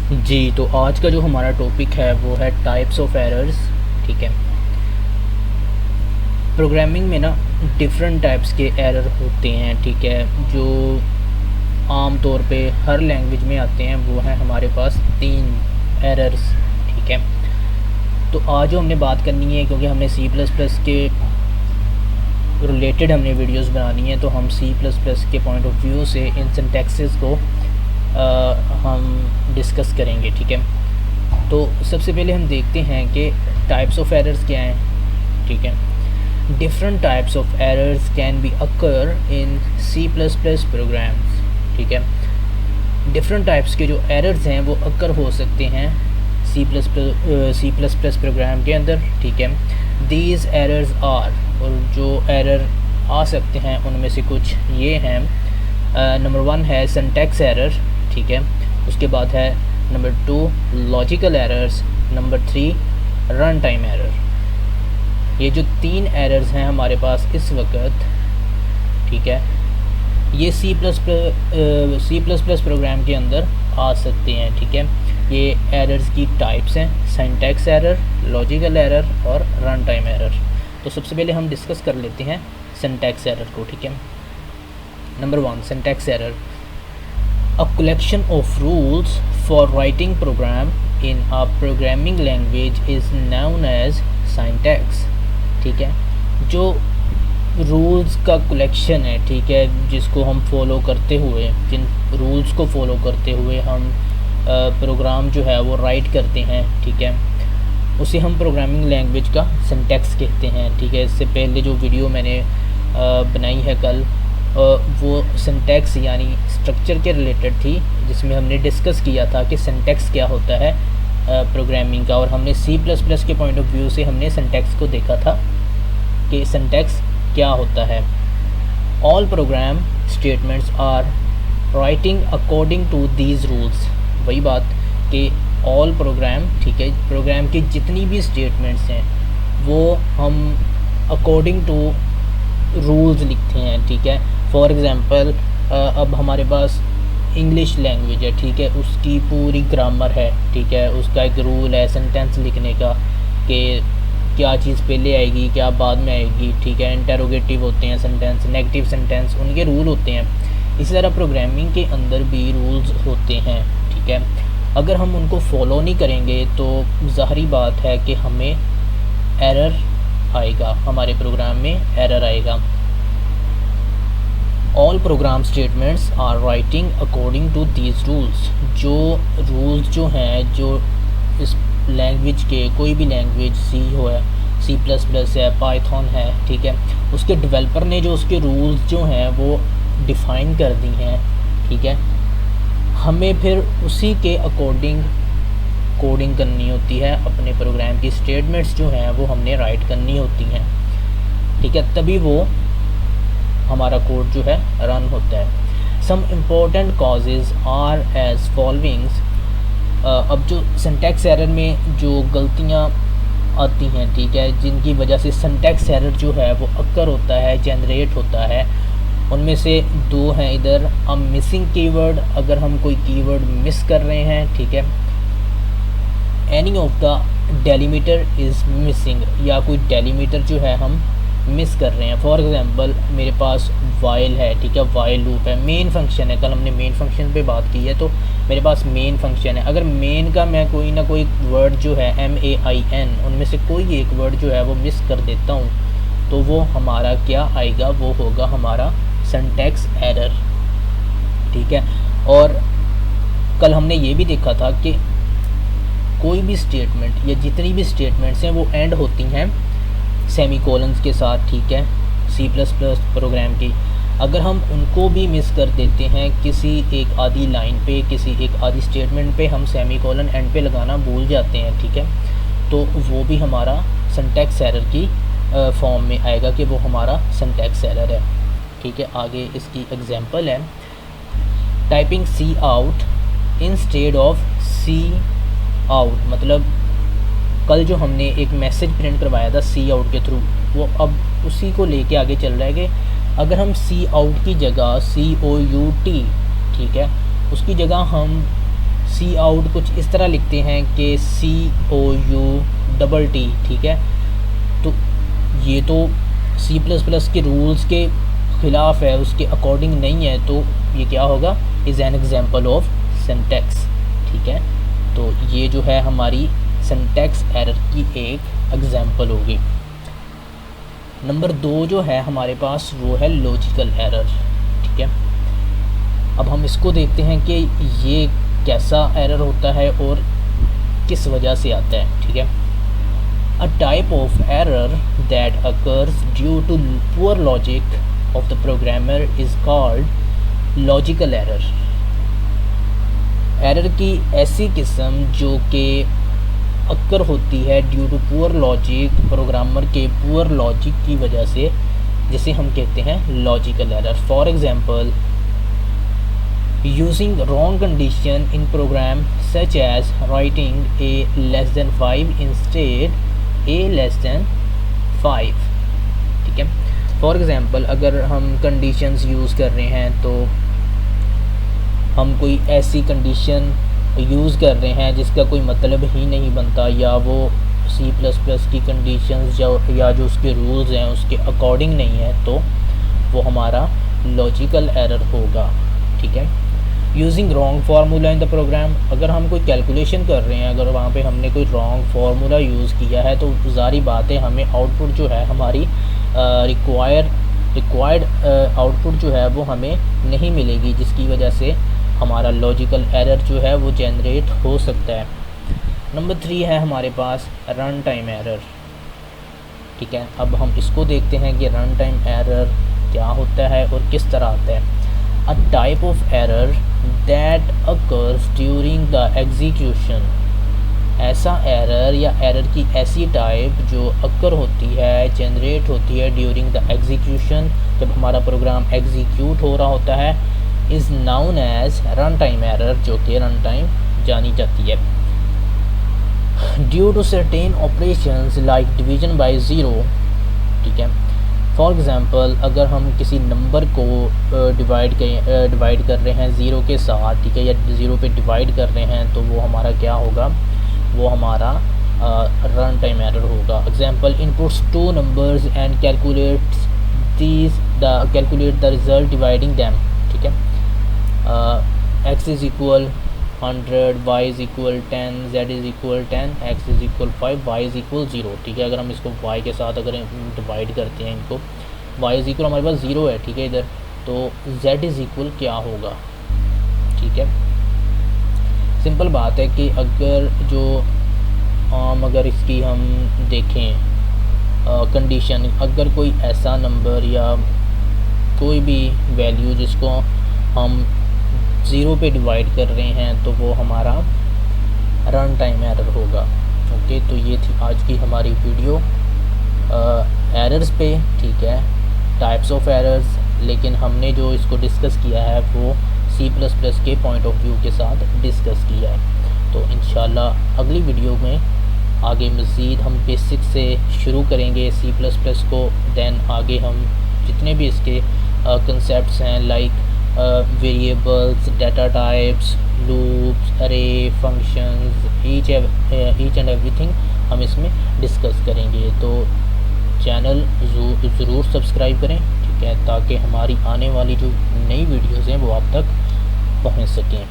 जी, तो आज का जो हमारा टॉपिक है वो है टाइप्स ऑफ एरर्स। ठीक है। प्रोग्रामिंग में ना डिफरेंट टाइप्स के एरर होते हैं। ठीक है। जो आम तौर पे हर लैंग्वेज में आते हैं वो हैं हमारे पास 3 एरर्स। ठीक है। तो आज जो हमने बात करनी है, क्योंकि हमने सी प्लस प्लस के रिलेटेड हमने वीडियोस बनानी है, तो हम सी प्लस प्लस के पॉइंट ऑफ व्यू से इन सिंटैक्सेस को हम डिस्कस करेंगे। ठीक है। तो सबसे पहले हम देखते हैं कि टाइप्स ऑफ एरर्स क्या हैं। ठीक है। Different types of errors can be occur in C plus plus programs. ठीक है। डिफरेंट टाइप्स के जो एरर्स हैं वो अकर हो सकते हैं सी प्लस प्लस प्रोग्राम के अंदर। ठीक है। दीज एरर्स आर, और जो एरर आ सकते हैं उनमें से कुछ ये हैं। नंबर 1 है सिंटैक्स एरर। ठीक है। उसके बाद है number 2 logical errors. Number 3 run time error. ये जो 3 एरर्स हैं हमारे पास इस वक्त, ठीक है, ये सी प्लस प्लस प्रोग्राम के अंदर आ सकते हैं। ठीक है। ये एरर्स की टाइप्स हैं, सिंटैक्स एरर, लॉजिकल एरर और रन टाइम एरर। तो सबसे पहले हम डिस्कस कर लेते हैं सिंटैक्स एरर को। ठीक है। Number 1 syntax error, a collection of rules for writing program in a programming language is known as syntax। ठीक है। जो रूल्स का कलेक्शन है, ठीक है, जिसको हम फॉलो करते हुए, जिन रूल्स को फॉलो करते हुए हम प्रोग्राम जो है वो राइट करते हैं, ठीक है, उसे हम प्रोग्रामिंग लैंग्वेज का सिंटैक्स कहते हैं। ठीक है। इससे पहले जो वीडियो मैंने बनाई है कल, वो सिंटैक्स यानी स्ट्रक्चर के रिलेटेड थी, जिसमें हमने डिस्कस किया था कि सिंटैक्स क्या होता है प्रोग्रामिंग का, और हमने सी प्लस प्लस के पॉइंट ऑफ व्यू से हमने सिंटैक्स को देखा था कि सिंटैक्स क्या होता है। All program statements are writing according to these rules. वही बात कि ऑल प्रोग्राम, ठीक है, प्रोग्राम की जितनी भी स्टेटमेंट्स हैं वो हम अकॉर्डिंग टू रूल्स लिखते हैं। ठीक है। फॉर एग्ज़ाम्पल, अब हमारे पास इंग्लिश लैंग्वेज है, ठीक है, उसकी पूरी ग्रामर है, ठीक है, उसका एक रूल है सेंटेंस लिखने का कि क्या चीज़ पहले आएगी, क्या बाद में आएगी। ठीक है। इंटरोगेटिव होते हैं सेंटेंस, नेगेटिव सेंटेंस, उनके रूल होते हैं। इसी तरह प्रोग्रामिंग के अंदर भी रूल्स होते हैं। ठीक है। अगर हम उनको फॉलो नहीं करेंगे तो ज़ाहरी बात है कि हमें एरर आएगा, हमारे प्रोग्राम में एरर आएगा। All program statements are writing according to these rules. जो रूल्स जो हैं, जो इस लैंग्वेज के, कोई भी लैंग्वेज सी हो है, सी प्लस प्लस है, पाइथन है, ठीक है, उसके डेवलपर ने जो उसके रूल्स जो हैं वो डिफ़ाइन कर दी हैं। ठीक है। हमें फिर उसी के अकॉर्डिंग कोडिंग करनी होती है, अपने प्रोग्राम की स्टेटमेंट्स जो हैं वो हमने राइट करनी होती हैं। ठीक है। तभी वो हमारा कोड जो है रन होता है। Some important causes are as followings. अब जो सिंटैक्स एरर में जो गलतियाँ आती हैं, ठीक है, जिनकी वजह से सिंटैक्स एरर जो है वो अक्कर होता है, जनरेट होता है, उनमें से 2 हैं इधर। हम मिसिंग कीवर्ड, अगर हम कोई कीवर्ड मिस कर रहे हैं, ठीक है, any of the delimiter is missing, या कोई डेलीमीटर जो है हम मिस कर रहे हैं। फॉर एग्जांपल, मेरे पास वाइल है, ठीक है, वाइल लूप है, मेन फंक्शन है, कल हमने मेन फंक्शन पे बात की है, तो मेरे पास मेन फंक्शन है। अगर मेन का मैं कोई ना कोई वर्ड जो है MAIN, उनमें से कोई एक वर्ड जो है वो मिस कर देता हूँ, तो वो हमारा क्या आएगा, वो होगा हमारा सिंटैक्स एरर। ठीक है। और कल हमने ये भी देखा था कि कोई भी स्टेटमेंट या जितनी भी स्टेटमेंट्स हैं वो एंड होती हैं सेमीकोलन्स के साथ। ठीक है। सी प्लस प्लस प्रोग्राम की अगर हम उनको भी मिस कर देते हैं, किसी एक आधी लाइन पे, किसी एक आधी स्टेटमेंट पे हम सेमीकोलन एंड पे लगाना भूल जाते हैं, ठीक है, तो वो भी हमारा सिंटैक्स एरर की फॉर्म में आएगा कि वो हमारा सिंटैक्स एरर है। ठीक है। आगे इसकी एग्जांपल है, typing C out instead of C out. मतलब कल जो हमने एक मैसेज प्रिंट करवाया था सी आउट के थ्रू, वो अब उसी को लेके आगे चल रहा है कि अगर हम सी आउट की जगह COUT, ठीक है, उसकी जगह हम सी आउट कुछ इस तरह लिखते हैं कि COUT, ठीक है। तो ये तो C++ के रूल्स के ख़िलाफ़ है, उसके अकॉर्डिंग नहीं है, तो ये क्या होगा, is an example of syntax, ठीक है। तो ये जो है हमारी सिंटैक्स एरर की एक एग्जांपल होगी। नंबर 2 जो है हमारे पास वो है लॉजिकल एरर, ठीक है। अब हम इसको देखते हैं कि ये कैसा एरर होता है और किस वजह से आता है, ठीक है। A type of error that occurs due to poor logic of the programmer is called logical error। Error की ऐसी किस्म जो कि अक्कर होती है due to poor logic, programmer के पुअर लॉजिक की वजह से, जिसे हम कहते हैं logical error. For example, using wrong condition in program such as writing a <5 instead a<5, ठीक है। फॉर एग्ज़ाम्पल, अगर हम कंडीशंस यूज़ कर रहे हैं तो हम कोई ऐसी कंडीशन यूज़ कर रहे हैं जिसका कोई मतलब ही नहीं बनता, या वो C++ की कंडीशंस या जो उसके रूल्स हैं उसके अकॉर्डिंग नहीं है, तो वो हमारा लॉजिकल एरर होगा, ठीक है। Using wrong formula in the program, अगर हम कोई कैलकुलेशन कर रहे हैं, अगर वहाँ पे हमने कोई रॉन्ग फार्मूला यूज़ किया है तो ज़ारी बात है हमें आउटपुट जो है हमारी रिक्वायर्ड आउटपुट जो है वो हमें नहीं मिलेगी, जिसकी वजह से हमारा लॉजिकल एरर जो है वो जनरेट हो सकता है। नंबर 3 है हमारे पास रन टाइम एरर, ठीक है। अब हम इसको देखते हैं कि रन टाइम एरर क्या होता है और किस तरह आता है। A type of error that occurs during the execution, ऐसा एरर या एरर की ऐसी टाइप जो अक्कर होती है, जनरेट होती है ड्यूरिंग द एग्जीक्यूशन, जब हमारा प्रोग्राम एग्जीक्यूट हो रहा होता है, is known as run time error, जो कि रन टाइम जानी जाती है। Due to certain operations like division by zero, ठीक है। फॉर एग्ज़ाम्पल, अगर हम किसी नंबर को डिवाइड कर रहे हैं ज़ीरो के साथ, ठीक है, या ज़ीरो पे डिवाइड कर रहे हैं, तो वो हमारा क्या होगा, वो हमारा रन टाइम एरर होगा। Example, inputs 2 numbers and calculate the result dividing them, ठीक है। x is equal 100, y is equal 10, z is equal 10, x is equal 5, y is equal 0, ठीक है। अगर हम इसको y के साथ अगर डिवाइड करते हैं इनको, y इज़ इक्वल हमारे पास 0 है, ठीक है इधर, तो z इज़ इक्वल क्या होगा, ठीक है। सिंपल बात है कि अगर जो अगर इसकी हम देखें कंडीशन, अगर कोई ऐसा नंबर या कोई भी वैल्यू जिसको हम 0 पे डिवाइड कर रहे हैं, तो वो हमारा रन टाइम एरर होगा। ओके, तो ये थी आज की हमारी वीडियो एरर्स पे, ठीक है, टाइप्स ऑफ एरर्स। लेकिन हमने जो इसको डिस्कस किया है वो C++ के पॉइंट ऑफ व्यू के साथ डिस्कस किया है। तो इंशाल्लाह अगली वीडियो में आगे मज़ीद हम बेसिक से शुरू करेंगे C++ को, देन आगे हम जितने भी इसके कंसेप्ट्स हैं like variables, data types, loops, अरे, फंक्शंस, ईच एंड एवरीथिंग हम इसमें डिस्कस करेंगे। तो चैनल ज़रूर सब्सक्राइब करें, ठीक है, ताकि हमारी आने वाली जो नई वीडियोज़ हैं वो आप तक पहुंच सकें।